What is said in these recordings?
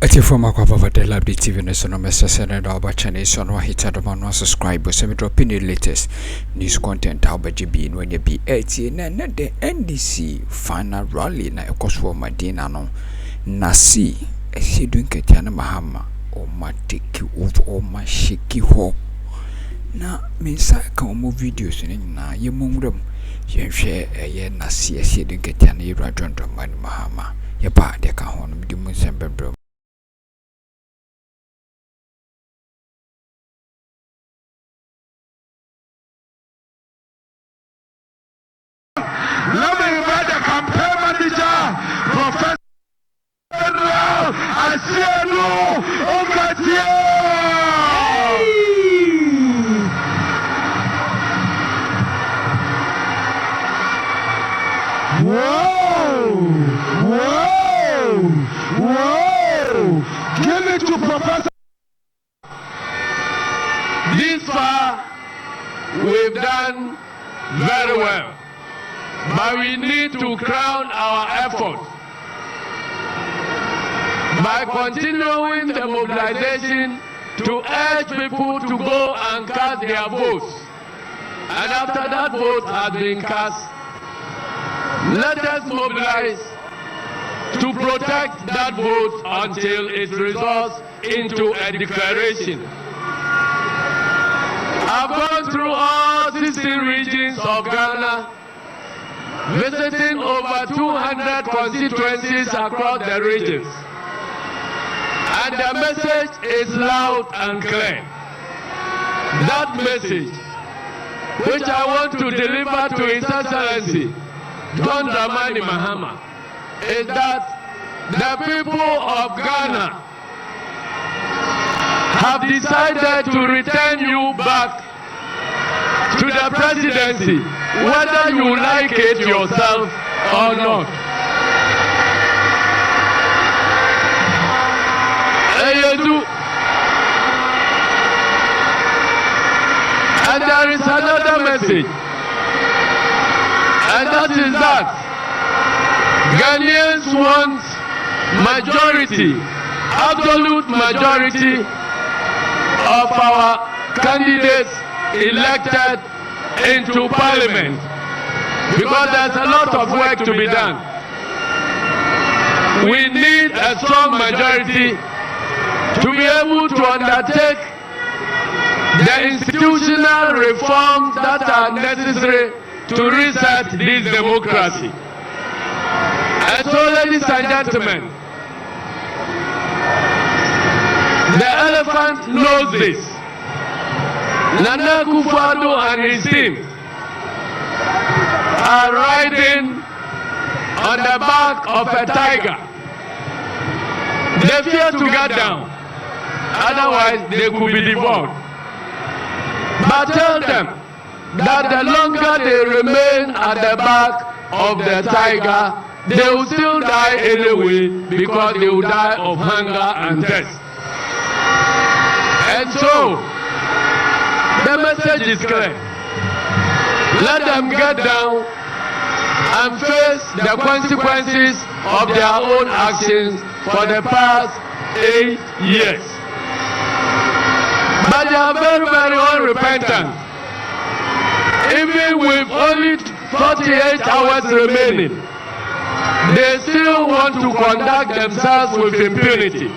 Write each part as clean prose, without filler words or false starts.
Ati from Akroma de Likee TV ne sono messa senendo abachane sono hita do man subscribe so me drop in the latest news content abaje bi no nya bi eti na the NDC final rally na ekoso Madina no na si Asiedu Nketia na mahama o mateki o ma sheki ho na mensa ka o videos ni na ye mumrem ye hwe ye na si Asiedu Nketia na yira dwondwo man mahama ye ba de ka ho no di mun sembebro. Let me invite the campaign manager, Professor Pendream, Asiedu, Nketia. Whoa! Give it to Professor. This far, we've done very well. But we need to crown our effort by continuing the mobilization to urge people to go and cast their votes. And after that vote has been cast, let us mobilize to protect that vote until it results into a declaration. I've gone through all 16 regions of Ghana, visiting over 200 constituencies across the regions. And the message is loud and clear. That message, which I want to deliver to His Excellency, John Dramani Mahama, is that the people of Ghana have decided to return you back to the presidency, whether you like it yourself or not. Asiedu. And there is another message, and that is that Ghanaians want majority, absolute majority of our candidates elected into parliament, because there's a lot of work to be done. We need a strong majority to be able to undertake the institutional reforms that are necessary to reset this democracy. And so, ladies and gentlemen, the elephant knows this. Nana Akufo-Addo and his team are riding on the back of a tiger. They fear to get down, otherwise they could be devoured. But tell them that the longer they remain at the back of the tiger, they will still die anyway, because they will die of hunger and thirst. And so, the message is clear. Let them get down and face the consequences of their own actions for the past 8 years. But they are very, very unrepentant. Even with only 48 hours remaining, they still want to conduct themselves with impunity.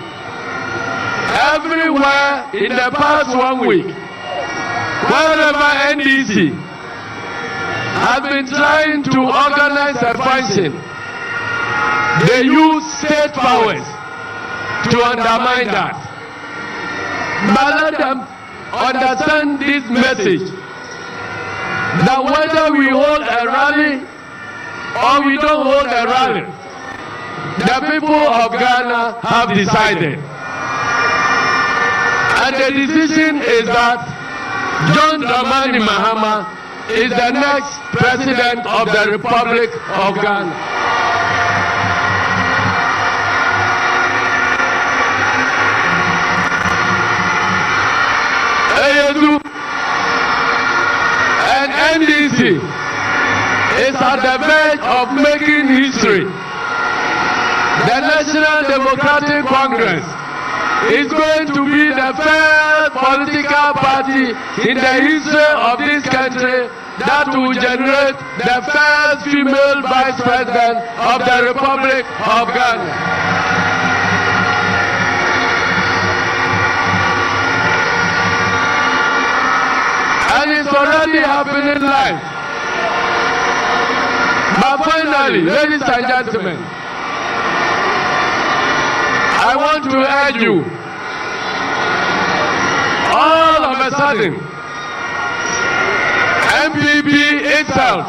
Everywhere in the past 1 week, wherever NDC has been trying to organize a function, they use state powers to undermine that. But let them understand this message, that whether we hold a rally or we don't hold a rally, the people of Ghana have decided. And the decision is that John Dramani Mahama is the next president of the Republic of Ghana. Asiedu and NDC is at the verge of making history. The National National Democratic Congress is going to be the first political party in the history of this country that will generate the first female vice president of the Republic of Ghana. And it's already happening live. But finally, ladies and gentlemen, I want to urge you, all of a sudden, NPP itself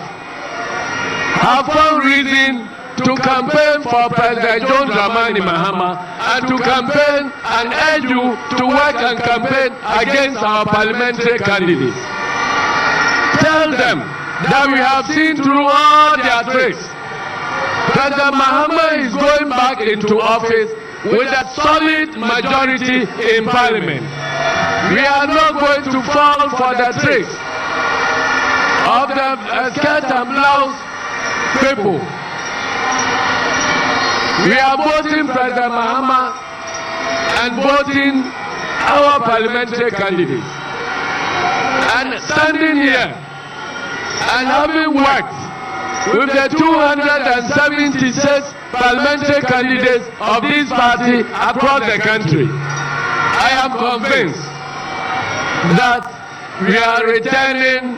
have found reason to campaign for President John Dramani Mahama and to campaign and urge you to work and campaign against our parliamentary candidates. Tell them that we have seen through all their tricks. President Mahama is going back into office with a solid majority in parliament. We are not going to fall for the tricks of the skirt and blouse people. We are voting President Mahama and voting our parliamentary candidates. And standing here and having worked with the 276 parliamentary candidates of this party across the country, I am convinced that we are returning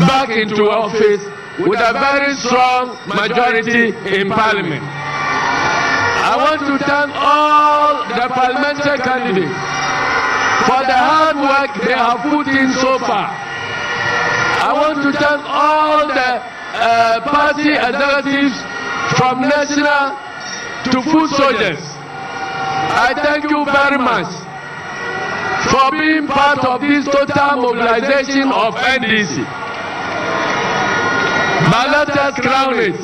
back into office with a very strong majority in parliament. I want to thank all the parliamentary candidates for the hard work they have put in so far. I want to thank all the party executives from national to foot soldiers. I thank you very much for being part of this total mobilization of NDC. But let us crown it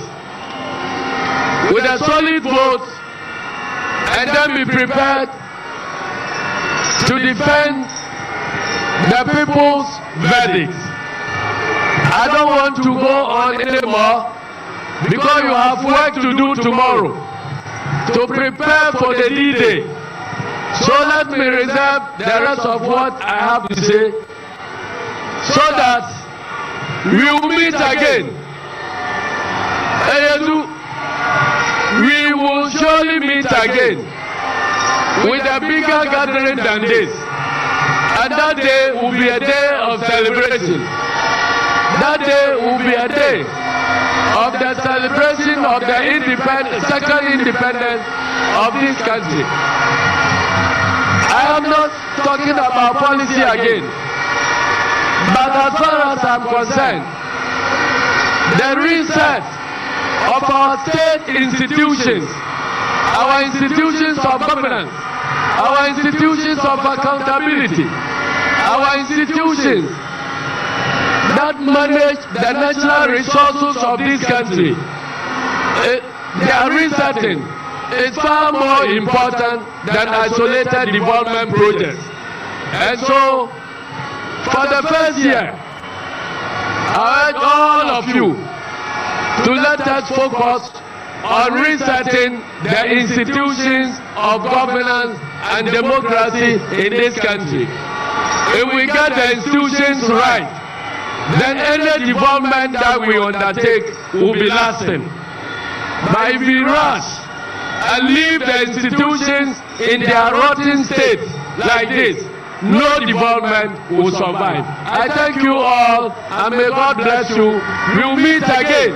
with a solid vote and then be prepared to defend the people's verdict. I don't want to go on anymore because you have work to do tomorrow to prepare for the D-Day. So let me reserve the rest of what I have to say so that we will meet again. Asiedu, we will surely meet again with a bigger gathering than this. And that day will be a day of celebration. That day will be a day of the celebration of the second independence of this country. I am not talking about policy again, but as far as I'm concerned, the reset of our state institutions, our institutions of governance, our institutions of accountability, our institutions that manage the natural resources of this country, their resetting is far more important than isolated development projects. And so, for the first year, I urge all of you to let us focus on resetting the institutions of governance and democracy in this country. If we get the institutions right, then any development that we undertake will be lasting. But if we rush and leave the institutions in their rotten state like this, no development will survive. I thank you all and may God bless you. We'll meet again.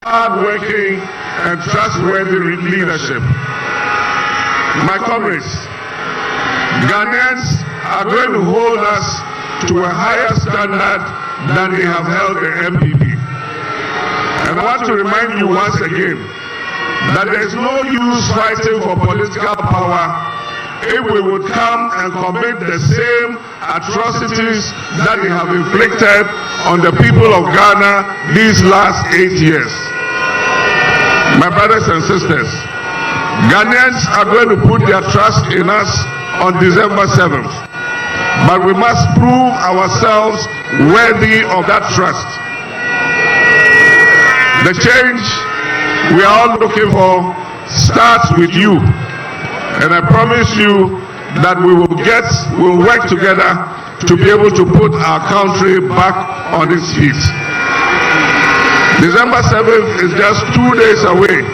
Hard-working and trustworthy leadership. My comrades, Ghanaians are going to hold us to a higher standard than they have held the NPP. And I want to remind you once again that there is no use fighting for political power if we would come and commit the same atrocities that they have inflicted on the people of Ghana these last 8 years. My brothers and sisters, Ghanaians are going to put their trust in us on December 7th. But we must prove ourselves worthy of that trust. The change we are all looking for starts with you. And I promise you that we'll work together to be able to put our country back on its feet. December 7th is just 2 days away.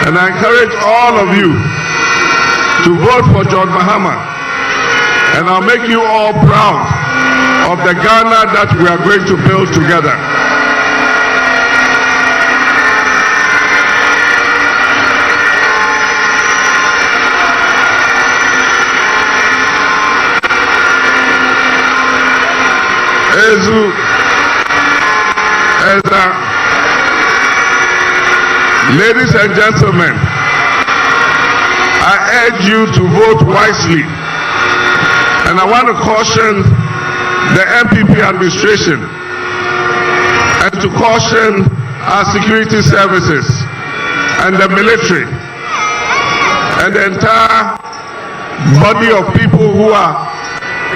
And I encourage all of you to vote for John Mahama. And I'll make you all proud of the Ghana that we are going to build together. Ladies and gentlemen, I urge you to vote wisely. And I want to caution the NPP administration and to caution our security services and the military and the entire body of people who are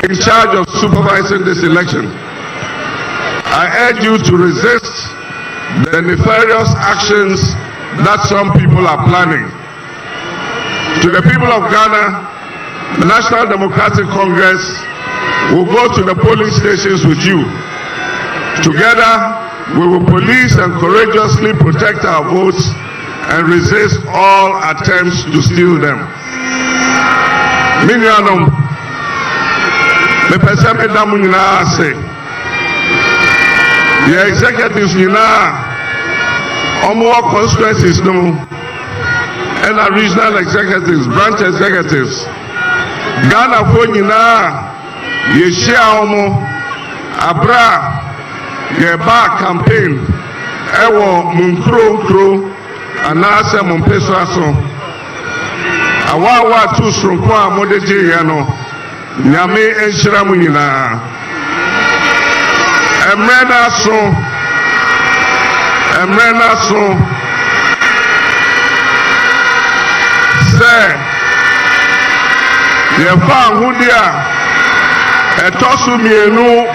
in charge of supervising this election. I urge you to resist the nefarious actions that some people are planning. To the people of Ghana, the National Democratic Congress will go to the polling stations with you. Together, we will police and courageously protect our votes and resist all attempts to steal them. Minyanum, me pese me damu nyina ase. The executives nyina omo constituencies no and our regional executives, branch executives. Ghana fo nyina ye share omo abra ye ba campaign ewo munkro anase mumpeso aso awa tu sronko a modeje ye no nyame enhira mu nyina emrena so se ye fa hudia etosu mienu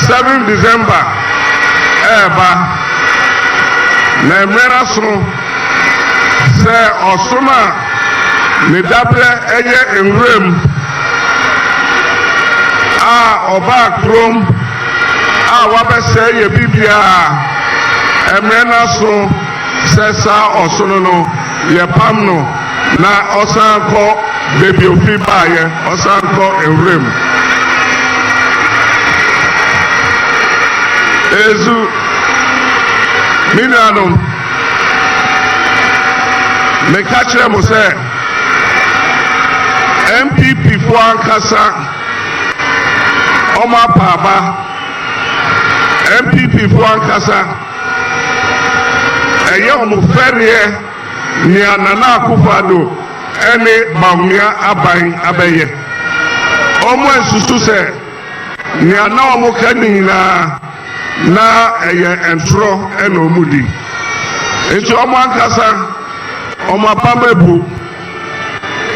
7 December eba na emrena so se osoma ne dabre eye enrem a oba krom a wabese ye bibia emrena so se sa osono no ye pam no na osanko baby ofi baye osanko enrem ezu minanum me kachre mo se NPP fo ankasa Oma Paba NPP fo ankasa eye omo ferie ni anana akufado ene bawia aban abeye omo ensusu se ni ana omo kanina na eye entro ene omudi enti omo ankasa omo abamebu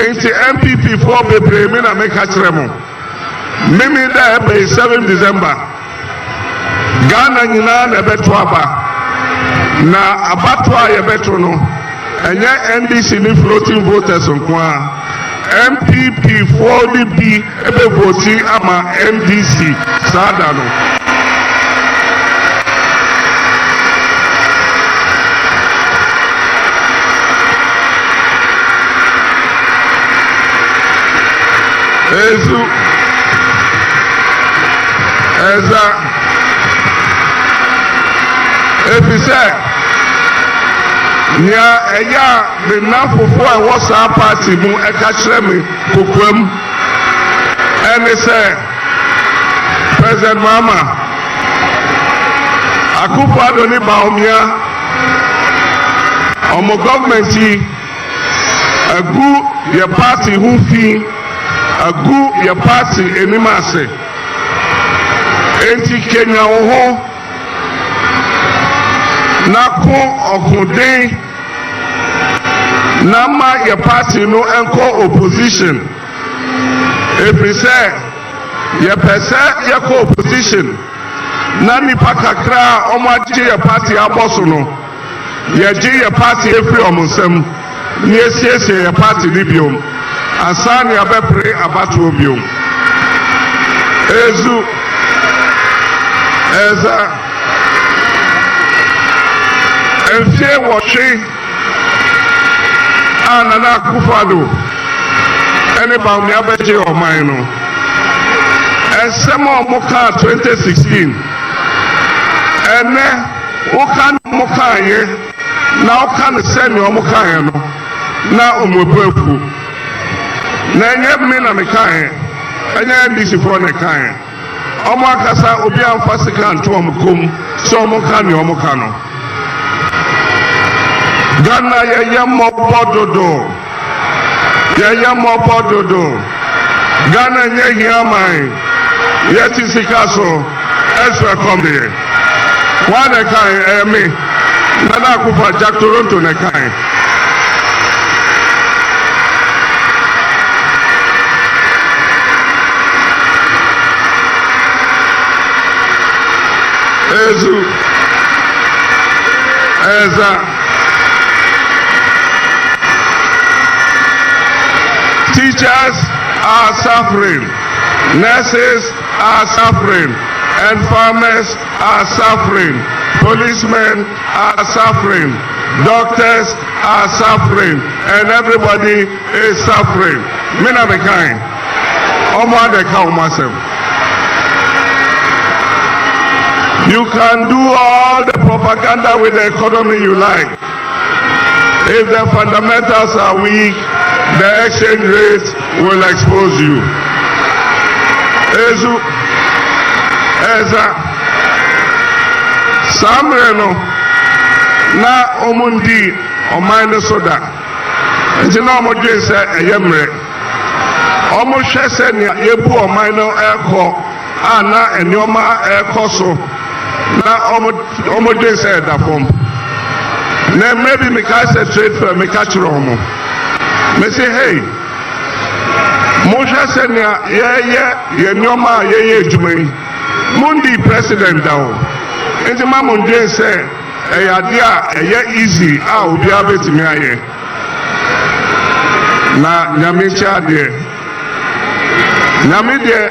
enti NPP fo bebre mi na me ka kire mo mimi da ebe 7 December Ghana nyina na beto aba na abato a ye beto no enye NDC ni floating voters nkwa NPP for the B ebe voti ama NDC sada no Eza efise nya eya the nafofo a wasa party mu eka kire me kokwam ene se President Mama Akufo-Addo ni baomia omo government agu ye party hu fi agu ye party enimase enti Kenya oho na ko okuden na ma ye party no enko opposition efise ye pese ye ko opposition na nipa kakra omo agye ye party aboso no yɛgye yɛ party efiri ɔmo nsam ne yɛsiesie yɛ party ne biom ansa ne abɛpere abatoɔ biom ezu ɛza mfie wɔtwe a Nana Akufo-Addo ɛne Bawumia abɛgye ɔman no ɛnsɛm a ɔmo kaa 2016 ɛnɛ woka ne ɔmo kaayɛ na woka ne sɛnea ɔmo kaayɛ no na ɔmo epuepu na ɛnyɛ me na mekaayɛ ɛnyɛ NDC foɔ ne kaayɛ ɔmo akasa obi amfa sika nto ɔmo kom sɛ ɔmo ka ne ɔmo ka no Ghana yɛyɛ mmɔbɔ dodo yɛyɛ mmɔbɔ dodo Ghana nyɛ hiaman yɛte sika so ɛsɛ kɔm deɛ wɔn ne kaayɛ ɛyɛ me Nana Akufo Jack Toronto ne kaayɛ Ezu Eza teachers are suffering, nurses are suffering, and farmers are suffering, policemen are suffering, doctors are suffering, and everybody is suffering. Mina be kind. Omo de ka myself. You can do all the propaganda with the economy you like. If the fundamentals are weak, the exchange rate will expose you. Ezu, Eza, Samreno, na omundi, omaine soda. Njina omodwe se eyemre. Omo hwese ne yebu omaine eko, ana enioma eko so. Na omodwe se edafom. Na maybe me ka say trade fair me catch romo. Me say hey, Moshe senya ye nyoma ye edwuma mundi president dawo enti ma mondwe say eyade a eye easy a obi abetimi aye na nyame cha de nyame de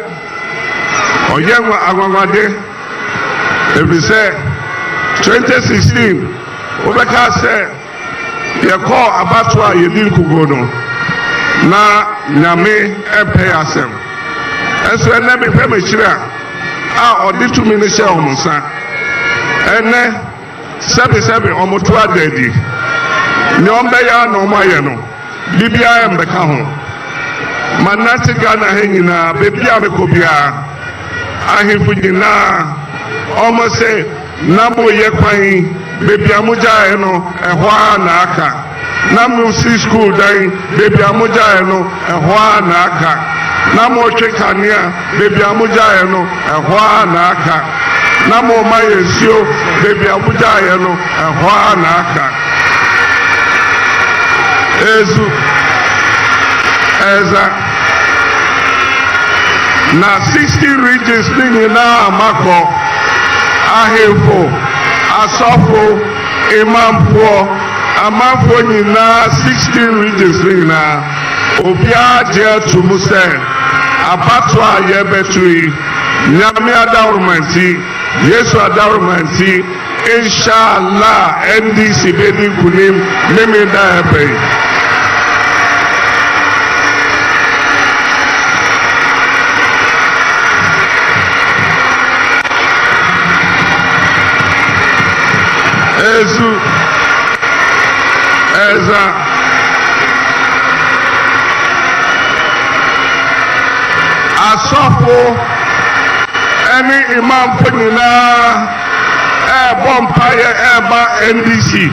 oye agwagwade ebi say 2016 obeka say ye call abatwa ye din kugo no na nyame epe asem enso ene me pe me kira a odi to me ne hye omunsa ene sebi omoto adadi ne ombe ya no maye no bibia em beka ho manati Ghana henyina bebia me kobia ahemfu nyina omo se na boye kwan bebia mujae no ehwa na aka na mu si school dan baby amuja no ehwa na aka na mo twekania baby amuja no ehwa na aka na mo mayesio baby amuja no ehwa na aka ezu eza na 16 regions ni na mako ahefo asofo imampo amanfo nyina 16 regions nyina obia je tumu se abato a ye betui nyame adawromanti yesu adawromanti inshallah NDC bedi kunim meme da ebe ezu Eza asofo eni imam nyina bompaye eba NDC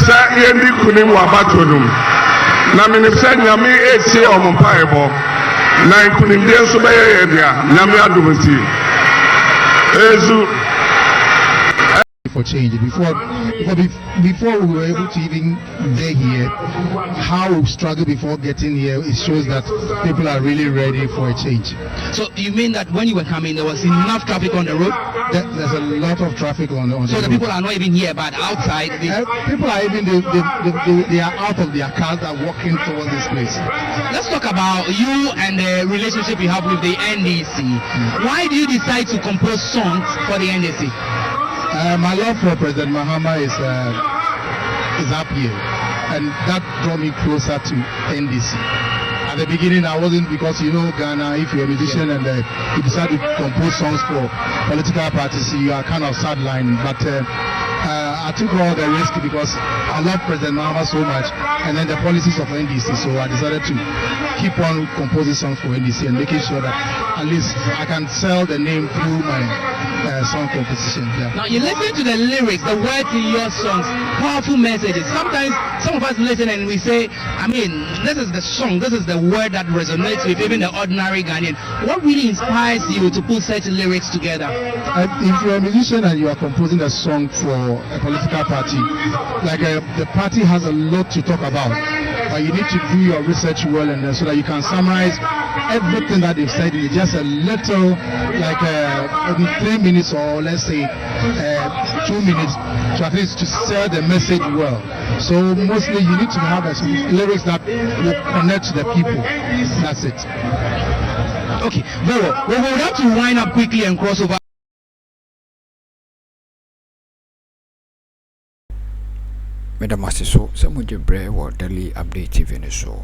sa yendi kunim wa batonum na minifse nyame etie ompaye bo na kunim de so beye ye dia nyame adomati ezu for change. Before we were able to even get here, how we struggled before getting here, it shows that people are really ready for a change. So you mean that when you were coming, there was enough traffic on the road? There's a lot of traffic on the road. So the people are not even here, but outside. People are even they are out of their cars, are walking towards this place. Let's talk about you and the relationship you have with the NDC. Why do you decide to compose songs for the NDC? My love for President Mahama is up here, and that drew me closer to NDC. At the beginning, I wasn't, because Ghana, if you're a musician and you decide to compose songs for political parties, you are kind of sidelined. But I took all the risk because I love President Mahama so much, and then the policies of NDC. So I decided to keep on composing songs for NDC and making sure that at least I can sell the name through my song composition. Yeah. Now you listen to the lyrics, the words in your songs, powerful messages. Sometimes some of us listen and we say, I mean, this is the song, this is the word that resonates with even the ordinary Ghanaian. What really inspires you to put such lyrics together? If you're a musician and you are composing a song for a political party, like the party has a lot to talk about, you need to do your research well, and so that you can summarize everything that they've said in just a little, like 3 minutes, or let's say 2 minutes, to at least to sell the message well. So mostly you need to have lyrics that will connect to the people. That's it. Okay, very well. We will have to wind up quickly and cross over. Madam Master, so some of the brave or daily update TV so.